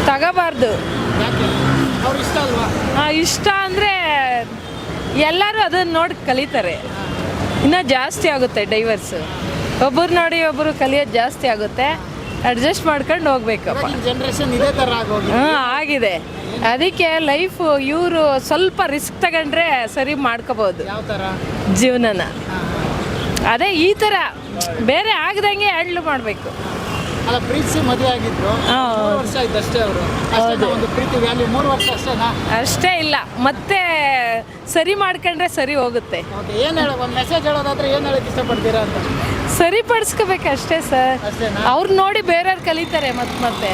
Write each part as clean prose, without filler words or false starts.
ತಗೋಬಾರ್ದು. ಯಾಕೆ ಅವ್ರು ಇಷ್ಟ ಅಲ್ವಾ? ಇಷ್ಟ ಅಂದರೆ ಎಲ್ಲರೂ ಅದನ್ನು ನೋಡಿ ಕಲಿತಾರೆ. ಇನ್ನೂ ಜಾಸ್ತಿ ಆಗುತ್ತೆ ಡೈವರ್ಸು. ಒಬ್ಬರು ನೋಡಿ ಒಬ್ಬರು ಕಲಿಯೋದು ಜಾಸ್ತಿ ಆಗುತ್ತೆ. ಅಡ್ಜಸ್ಟ್ ಮಾಡ್ಕೊಂಡು ಹೋಗ್ಬೇಕಪ್ಪ. ಜನರೇಷನ್ ಇದೇ ಥರ ಆಗೋಗಿ ಆಗಿದೆ. ಅದಕ್ಕೆ ಲೈಫು ಇವರು ಸ್ವಲ್ಪ ರಿಸ್ಕ್ ತಗೊಂಡ್ರೆ ಸರಿ ಮಾಡ್ಕೋಬೋದು ಯಾವ ಥರ ಜೀವನನ. ಅದೇ ಈ ಥರ ಬೇರೆ ಆಗ್ದಂಗೆ ಹ್ಯಾಂಡ್ಲ್ ಮಾಡಬೇಕು. ಅಲ್ಲ, ಪ್ರೀತಿಸಿ ಮದುವೆ ಆಗಿದ್ರು 3 ವರ್ಷ ಆಯ್ತು ಅಷ್ಟೇ. ಅವರು ಒಂದು ಪ್ರೀತಿ ವ್ಯಾಲ್ಯೂ 3 ವರ್ಷ ಅಷ್ಟೇನಾ? ಅಷ್ಟೇ ಇಲ್ಲ, ಮತ್ತೆ ಸರಿ ಮಾಡ್ಕೊಂಡ್ರೆ ಸರಿ ಹೋಗುತ್ತೆ. ಏನು ಹೇಳೋ, ಒಂದು ಮೆಸೇಜ್ ಹೇಳೋದಾದ್ರೆ ಏನು ಹೇಳೋಕ್ಕೆ ಇಷ್ಟಪಡ್ತೀರಾ ಅಂತ? ಸರಿಪಡಿಸ್ಕೋಬೇಕು ಅಷ್ಟೇ ಸರ್. ಅವ್ರು ನೋಡಿ ಬೇರೆಯವ್ರು ಕಲಿತಾರೆ. ಮತ್ತೆ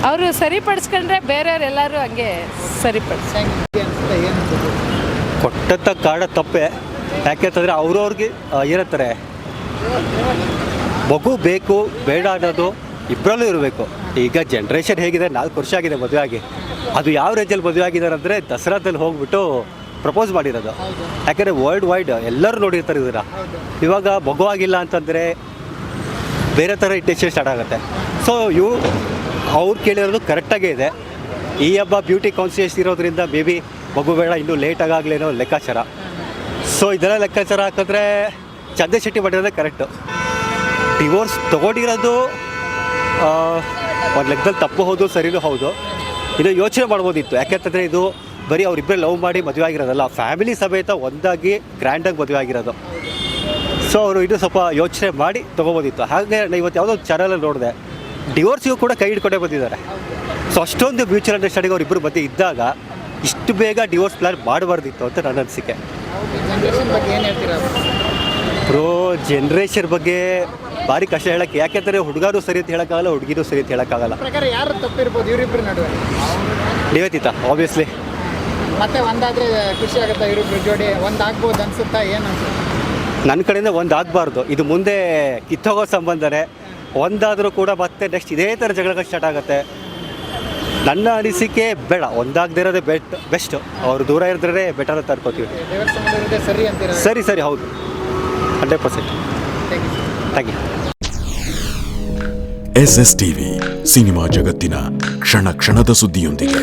ಅವರು ಸರಿಪಡಿಸ್ಕೊಂಡ್ರೆ ಬೇರೆಯವ್ರು ಎಲ್ಲರೂ ಹಂಗೆ ಸರಿಪಡಿಸಿ. ಕೊಟ್ಟಂಥ ಕಾರಣ ತಪ್ಪೆ. ಯಾಕೆಂತಂದರೆ ಅವ್ರವ್ರಿಗೆ ಏನಂತಾರೆ, ಮಗು ಬೇಕು ಬೇಡ ಅನ್ನೋದು ಇಬ್ಬರಲ್ಲೂ ಇರಬೇಕು. ಈಗ ಜನ್ರೇಷನ್ ಹೇಗಿದೆ, 4 ವರ್ಷ ಆಗಿದೆ ಮದುವೆ ಆಗಿ. ಅದು ಯಾವ ರೇಂಜಲ್ಲಿ ಮದುವೆ ಆಗಿದ್ದಾರೆ ಅಂದರೆ ದಸರಾದಲ್ಲಿ ಹೋಗ್ಬಿಟ್ಟು ಪ್ರಪೋಸ್ ಮಾಡಿರೋದು. ಯಾಕೆಂದರೆ ವರ್ಲ್ಡ್ ವೈಡ್ ಎಲ್ಲರೂ ನೋಡಿರ್ತಾರೆ ಇದನ್ನು. ಇವಾಗ ಮಗು ಆಗಿಲ್ಲ ಅಂತಂದರೆ ಬೇರೆ ಥರ ಇಂಟೆನ್ಷನ್ ಸ್ಟಾರ್ಟ್ ಆಗುತ್ತೆ. ಸೊ ಅವ್ರು ಕೇಳಿರೋದು ಕರೆಕ್ಟಾಗೇ ಇದೆ. ಈ ಹಬ್ಬ ಬ್ಯೂಟಿ ಕಾನ್ಸಿಯಸ್ ಇರೋದ್ರಿಂದ ಮೇ ಬಿ ಮಗು ಬೇಡ, ಇನ್ನೂ ಲೇಟಾಗಾಗಲೇನೋ ಲೆಕ್ಕಾಚಾರ. ಸೊ ಇದೆಲ್ಲ ಲೆಕ್ಕಾಚಾರ ಹಾಕಿದ್ರೆ ಚಂದೇ ಶೆಟ್ಟಿ ಮಾಡಿರೋದೇ ಕರೆಕ್ಟು. ಡಿವೋರ್ಸ್ ತೊಗೊಂಡಿರೋದು ಒಂದು ಲೆಕ್ಕದಲ್ಲಿ ತಪ್ಪು ಹೌದು, ಸರಿನೂ ಹೌದು. ಇದು ಯೋಚನೆ ಮಾಡ್ಬೋದಿತ್ತು. ಯಾಕೆಂತಂದರೆ ಇದು ಬರೀ ಅವರಿಬ್ಬರೇ ಲವ್ ಮಾಡಿ ಮದುವೆ ಆಗಿರೋದಲ್ಲ, ಫ್ಯಾಮಿಲಿ ಸಮೇತ ಒಂದಾಗಿ ಗ್ರ್ಯಾಂಡಾಗಿ ಮದುವೆ ಆಗಿರೋದು. ಸೊ ಅವರು ಇದು ಸ್ವಲ್ಪ ಯೋಚನೆ ಮಾಡಿ ತೊಗೋಬೋದಿತ್ತು. ಹಾಗೆ ಇವತ್ತು ಯಾವುದೋ ಚಾನಲಲ್ಲಿ ನೋಡಿದೆ, ಡಿವೋರ್ಸಿಗೂ ಕೂಡ ಕೈ ಹಿಡ್ಕೊಂಡೇ ಬಂದಿದ್ದಾರೆ. ಸೊ ಅಷ್ಟೊಂದು ಮ್ಯೂಚುವಲ್ ಅಂಡರ್ಸ್ಟ್ಯಾಂಡಿಂಗ್ ಅವರಿಬ್ಬರು ಮಧ್ಯೆ ಇದ್ದಾಗ ಇಷ್ಟು ಬೇಗ ಡಿವೋರ್ಸ್ ಪ್ಲ್ಯಾನ್ ಮಾಡಬಾರ್ದಿತ್ತು ಅಂತ ನನ್ನ ಅನಿಸಿಕೆ. ಪ್ರೋ ಜನ್ರೇಷನ್ ಬಗ್ಗೆ ಭಾರಿ ಕಷ್ಟ ಹೇಳೋಕ್ಕೆ. ಯಾಕೆಂದರೆ ಹುಡುಗರು ಸರಿ ಅಂತ ಹೇಳೋಕ್ಕಾಗಲ್ಲ, ಹುಡುಗಿನೂ ಸರಿ ಅಂತ ಹೇಳೋಕ್ಕಾಗಲ್ಲ. ಪ್ರಕಾರ ಯಾರು ತಪ್ಪಿರ್ಬೋದು ಇವರಿಬ್ಬರು ನಡುವೆ? ನಿವೇದಿತಾ ಆಬ್ವಿಯಸ್ಲಿ. ಮತ್ತೆ ಒಂದಾದರೆ ಖುಷಿ ಆಗುತ್ತಾ? ಇವರಿಬ್ಬರು ಜೋಡಿ ಒಂದಾಗ್ಬೋದು ಅನ್ಸುತ್ತಾ? ಏನು ಅನ್ಸುತ್ತೆ? ನನ್ನ ಕಡೆಯಿಂದ ಒಂದಾಗಬಾರ್ದು. ಇದು ಮುಂದೆ ಕಿತ್ತೋಗೋ ಸಂಬಂಧನೇ. ಒಂದಾದರೂ ಕೂಡ ಮತ್ತೆ ನೆಕ್ಸ್ಟ್ ಇದೇ ಥರ ಜಗಳಗಳು ಸ್ಟಾರ್ಟ್ ಆಗುತ್ತೆ. ನನ್ನ ಅನಿಸಿಕೆ ಬೇಡ, ಒಂದಾಗದೇ ಇರೋದೇ ಬೆಸ್ಟ್. ಅವರು ದೂರ ಇರಿದ್ರೆ ಬೆಟರ್ ಅಂತ ಅನ್ಕೋತೀವಿ. ಸರಿ ಅಂತೀರಾ? ಸರಿ ಹೌದು, 100%. Thank you. SS TV, cinema ಜಗತ್ತಿನ ಕ್ಷಣ ಕ್ಷಣದ ಸುದ್ದಿಯೊಂದಿಗೆ.